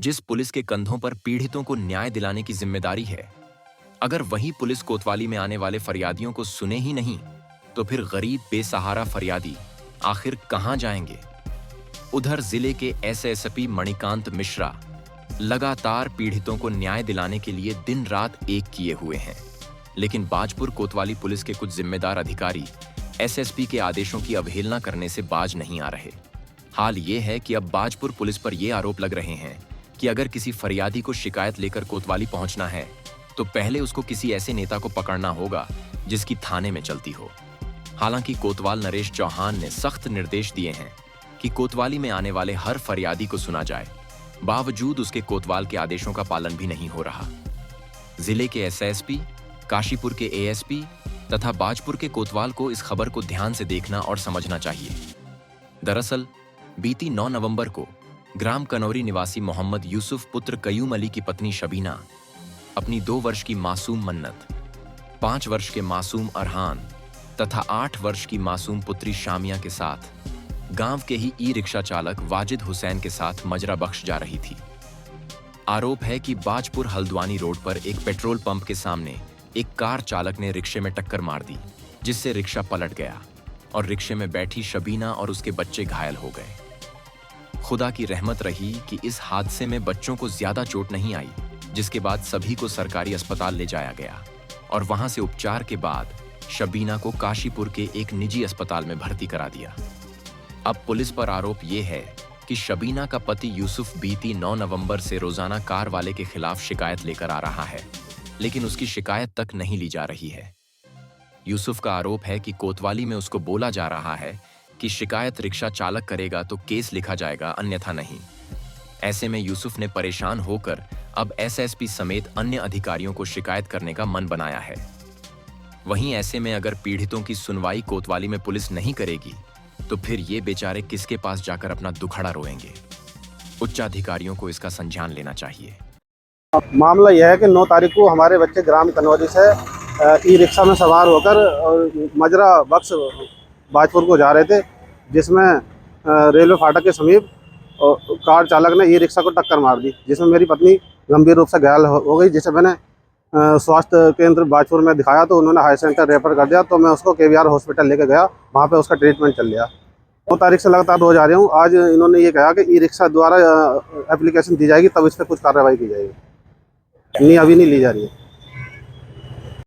जिस पुलिस के कंधों पर पीड़ितों को न्याय दिलाने की जिम्मेदारी है, अगर वही पुलिस कोतवाली में आने वाले फरियादियों को सुने ही नहीं, तो फिर गरीब बेसहारा फरियादी आखिर कहां जाएंगे? उधर जिले के एसएसपी मणिकांत मिश्रा लगातार पीड़ितों को न्याय दिलाने के लिए दिन रात एक किए हुए हैं, लेकिन बाजपुर कोतवाली पुलिस के कुछ जिम्मेदार अधिकारी एसएसपी के आदेशों की अवहेलना करने से बाज नहीं आ रहे। हाल ये है कि अब बाजपुर पुलिस पर यह आरोप लग रहे हैं कि अगर किसी फरियादी को शिकायत लेकर कोतवाली पहुंचना है, तो पहले उसको किसी ऐसे नेता को पकड़ना होगा जिसकी थाने में चलती हो। हालांकि कोतवाल नरेश चौहान ने सख्त निर्देश दिए हैं कि कोतवाली में आने वाले हर फरियादी को सुना जाए, बावजूद उसके कोतवाल के आदेशों का पालन भी नहीं हो रहा। जिले के एसएसपी, काशीपुर के एएसपी तथा बाजपुर के कोतवाल को इस खबर को ध्यान से देखना और समझना चाहिए। दरअसल बीती 9 नवंबर को ग्राम कनौरी निवासी मोहम्मद यूसुफ पुत्र कयूम अली की पत्नी शबीना अपनी 2 वर्ष की मासूम मन्नत, 5 वर्ष के मासूम अरहान तथा 8 वर्ष की मासूम पुत्री शामिया के साथ गांव के ही ई रिक्शा चालक वाजिद हुसैन के साथ मजरा बख्श जा रही थी। आरोप है कि बाजपुर हल्द्वानी रोड पर एक पेट्रोल पंप के सामने एक कार चालक ने रिक्शे में टक्कर मार दी, जिससे रिक्शा पलट गया और रिक्शे में बैठी शबीना और उसके बच्चे घायल हो गए। खुदा की रहमत रही कि इस हादसे में बच्चों को ज्यादा चोट नहीं आई, जिसके बाद सभी को सरकारी अस्पताल ले जाया गया और वहां से उपचार के बाद शबीना को काशीपुर के एक निजी अस्पताल में भर्ती करा दिया। अब पुलिस पर आरोप यह है कि शबीना का पति यूसुफ बीती 9 नवंबर से रोजाना कार वाले के खिलाफ शिकायत लेकर आ रहा है, लेकिन उसकी शिकायत तक नहीं ली जा रही है। यूसुफ का आरोप है कि कोतवाली में उसको बोला जा रहा है कि शिकायत रिक्शा चालक करेगा तो केस लिखा जाएगा, अन्यथा नहीं। ऐसे में यूसुफ ने परेशान होकर अब एसएसपी समेत अन्य अधिकारियों को शिकायत करने का मन बनाया है। वहीं ऐसे में अगर पीड़ितों की सुनवाई कोतवाली में पुलिस नहीं करेगी, तो फिर ये बेचारे किसके पास जाकर अपना दुखड़ा रोएंगे? उच्चाधिकारियों को इसका संज्ञान लेना चाहिए। मामला यह है कि 9 तारीख को हमारे बच्चे ग्राम कनौरी से ई रिक्शा में सवार होकर मजरा बख्श बाजपुर को जा रहे थे, जिसमें रेलवे फाटक के समीप कार चालक ने ई रिक्शा को टक्कर मार दी, जिसमें मेरी पत्नी गंभीर रूप से घायल हो गई। जिसे मैंने स्वास्थ्य केंद्र बाजपुर में दिखाया तो उन्होंने हाई सेंटर रेफर कर दिया, तो मैं उसको केवीआर हॉस्पिटल लेके गया, वहाँ पे उसका ट्रीटमेंट चल रहा। 2 तारीख से लगातार रोज आ रही हूँ। आज इन्होंने ये कहा कि ई रिक्शा द्वारा एप्लीकेशन दी जाएगी, तब इस पर कुछ कार्रवाई की जाएगी। नहीं, अभी नहीं ली जा रही है।